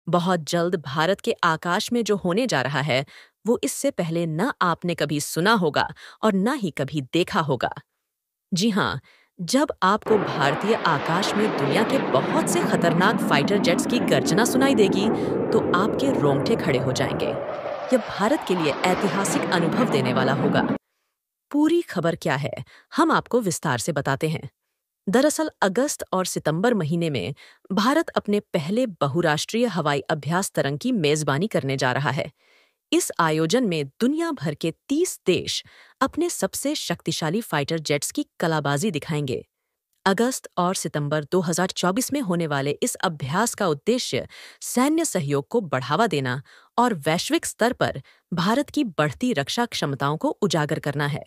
बहुत जल्द भारत के आकाश में जो होने जा रहा है, वो इससे पहले न आपने कभी सुना होगा और न ही कभी देखा होगा। जी हाँ, जब आपको भारतीय आकाश में दुनिया के बहुत से खतरनाक फाइटर जेट्स की गर्जना सुनाई देगी, तो आपके रोंगटे खड़े हो जाएंगे। यह भारत के लिए ऐतिहासिक अनुभव देने वाला होगा। पूरी खबर क्या है, हम आपको विस्तार से बताते हैं। दरअसल अगस्त और सितंबर महीने में भारत अपने पहले बहुराष्ट्रीय हवाई अभ्यास तरंग की मेजबानी करने जा रहा है। इस आयोजन में दुनिया भर के 30 देश अपने सबसे शक्तिशाली फाइटर जेट्स की कलाबाजी दिखाएंगे। अगस्त और सितंबर 2024 में होने वाले इस अभ्यास का उद्देश्य सैन्य सहयोग को बढ़ावा देना और वैश्विक स्तर पर भारत की बढ़ती रक्षा क्षमताओं को उजागर करना है।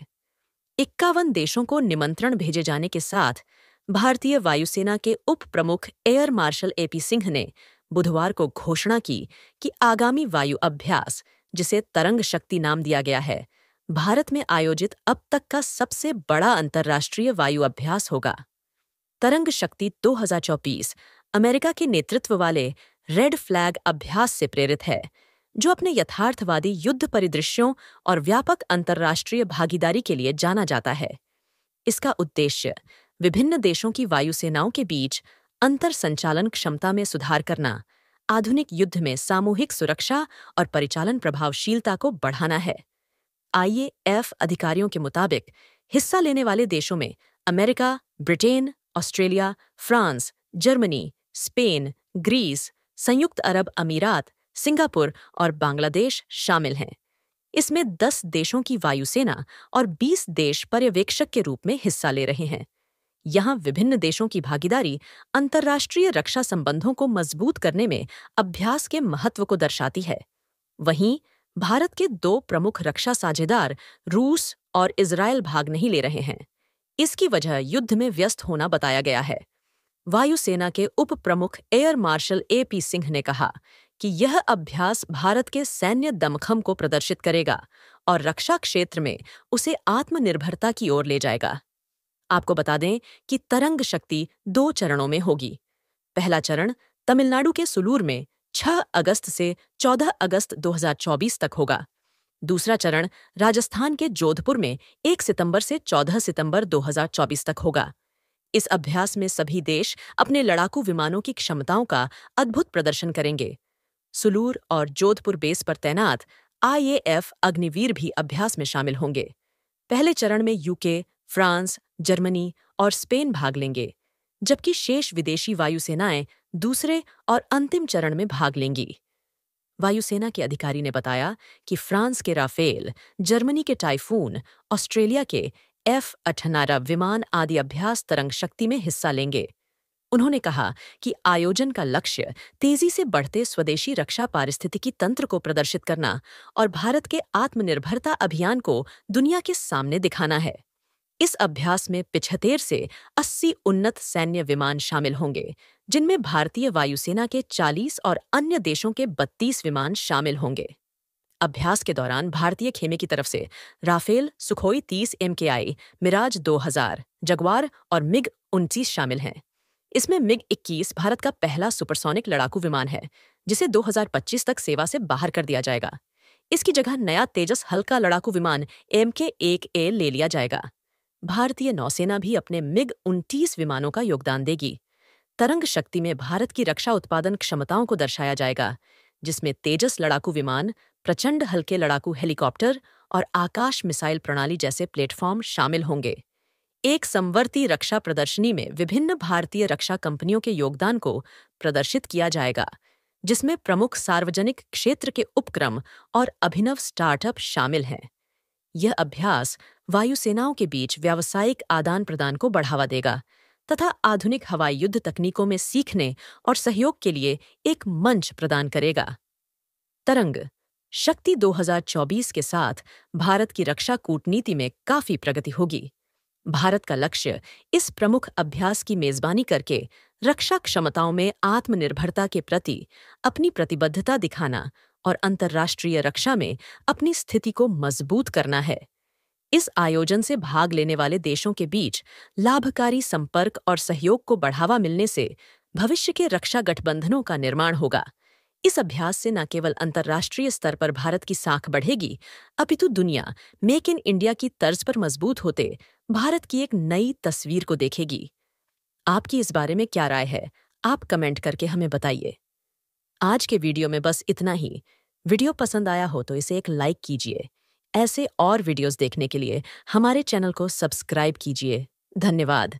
51 देशों को निमंत्रण भेजे जाने के साथ भारतीय वायुसेना के उप प्रमुख एयर मार्शल एपी सिंह ने बुधवार को घोषणा की कि आगामी वायु अभ्यास, जिसे तरंग शक्ति नाम दिया गया है, भारत में आयोजित अब तक का सबसे बड़ा अंतर्राष्ट्रीय वायु अभ्यास होगा। तरंग शक्ति 2024 अमेरिका के नेतृत्व वाले रेड फ्लैग अभ्यास से प्रेरित है, जो अपने यथार्थवादी युद्ध परिदृश्यों और व्यापक अंतर्राष्ट्रीय भागीदारी के लिए जाना जाता है। इसका उद्देश्य विभिन्न देशों की वायुसेनाओं के बीच अंतर संचालन क्षमता में सुधार करना, आधुनिक युद्ध में सामूहिक सुरक्षा और परिचालन प्रभावशीलता को बढ़ाना है। आईएएफ अधिकारियों के मुताबिक हिस्सा लेने वाले देशों में America, Britain, Australia, France, Germany, Spain, Greece, संयुक्त अरब अमीरात, सिंगापुर और बांग्लादेश शामिल हैं। इसमें 10 देशों की वायुसेना और 20 देश पर्यवेक्षक के रूप में हिस्सा ले रहे हैं। यहाँ विभिन्न देशों की भागीदारी अंतर्राष्ट्रीय रक्षा संबंधों को मजबूत करने में अभ्यास के महत्व को दर्शाती है। वहीं भारत के 2 प्रमुख रक्षा साझेदार रूस और इजरायल भाग नहीं ले रहे हैं। इसकी वजह युद्ध में व्यस्त होना बताया गया है। वायुसेना के उप प्रमुख एयर मार्शल एपी सिंह ने कहा कि यह अभ्यास भारत के सैन्य दमखम को प्रदर्शित करेगा और रक्षा क्षेत्र में उसे आत्मनिर्भरता की ओर ले जाएगा। आपको बता दें कि तरंग शक्ति 2 चरणों में होगी। पहला चरण तमिलनाडु के सुलूर में 6 अगस्त से 14 अगस्त 2024 तक होगा। दूसरा चरण राजस्थान के जोधपुर में 1 सितंबर से 14 सितंबर 2024 तक होगा। इस अभ्यास में सभी देश अपने लड़ाकू विमानों की क्षमताओं का अद्भुत प्रदर्शन करेंगे। सुलूर और जोधपुर बेस पर तैनात आईएएफ अग्निवीर भी अभ्यास में शामिल होंगे। पहले चरण में यूके, फ्रांस, जर्मनी और स्पेन भाग लेंगे, जबकि शेष विदेशी वायुसेनाएं दूसरे और अंतिम चरण में भाग लेंगी। वायुसेना के अधिकारी ने बताया कि फ्रांस के राफेल, जर्मनी के टाइफून, ऑस्ट्रेलिया के F-18 विमान आदि अभ्यास तरंग शक्ति में हिस्सा लेंगे। उन्होंने कहा कि आयोजन का लक्ष्य तेजी से बढ़ते स्वदेशी रक्षा पारिस्थितिकी तंत्र को प्रदर्शित करना और भारत के आत्मनिर्भरता अभियान को दुनिया के सामने दिखाना है। इस अभ्यास में 75 से 80 उन्नत सैन्य विमान शामिल होंगे, जिनमें भारतीय वायुसेना के 40 और अन्य देशों के 32 विमान शामिल होंगे। अभ्यास के दौरान भारतीय खेमे की तरफ से Rafale, Sukhoi 30 MKI, Mirage 2000, Jaguar और मिग-29 शामिल हैं। इसमें मिग-21 भारत का पहला सुपरसोनिक लड़ाकू विमान है, जिसे 2025 तक सेवा से बाहर कर दिया जाएगा। इसकी जगह नया तेजस हल्का लड़ाकू विमान MK-1A ले लिया जाएगा। भारतीय नौसेना भी अपने मिग-29 विमानों का योगदान देगी। तरंग शक्ति में भारत की रक्षा उत्पादन क्षमताओं को दर्शाया जाएगा, जिसमें तेजस लड़ाकू विमान, प्रचंड हल्के लड़ाकू हेलीकॉप्टर और आकाश मिसाइल प्रणाली जैसे प्लेटफॉर्म शामिल होंगे। एक समवर्ती रक्षा प्रदर्शनी में विभिन्न भारतीय रक्षा कंपनियों के योगदान को प्रदर्शित किया जाएगा, जिसमें प्रमुख सार्वजनिक क्षेत्र के उपक्रम और अभिनव स्टार्टअप शामिल हैं। यह अभ्यास वायुसेनाओं के बीच व्यावसायिक आदान प्रदान को बढ़ावा देगा तथा आधुनिक हवाई युद्ध तकनीकों में सीखने और सहयोग के लिए एक मंच प्रदान करेगा। तरंग शक्ति 2024 के साथ भारत की रक्षा कूटनीति में काफी प्रगति होगी। भारत का लक्ष्य इस प्रमुख अभ्यास की मेजबानी करके रक्षा क्षमताओं में आत्मनिर्भरता के प्रति अपनी प्रतिबद्धता दिखाना और अंतर्राष्ट्रीय रक्षा में अपनी स्थिति को मजबूत करना है। इस आयोजन से भाग लेने वाले देशों के बीच लाभकारी संपर्क और सहयोग को बढ़ावा मिलने से भविष्य के रक्षा गठबंधनों का निर्माण होगा। इस अभ्यास से न केवल अंतर्राष्ट्रीय स्तर पर भारत की साख बढ़ेगी, अपितु दुनिया मेक इन इंडिया की तर्ज पर मजबूत होते भारत की एक नई तस्वीर को देखेगी। आपकी इस बारे में क्या राय है? आप कमेंट करके हमें बताइए। आज के वीडियो में बस इतना ही। वीडियो पसंद आया हो तो इसे एक लाइक कीजिए। ऐसे और वीडियोस देखने के लिए हमारे चैनल को सब्सक्राइब कीजिए। धन्यवाद।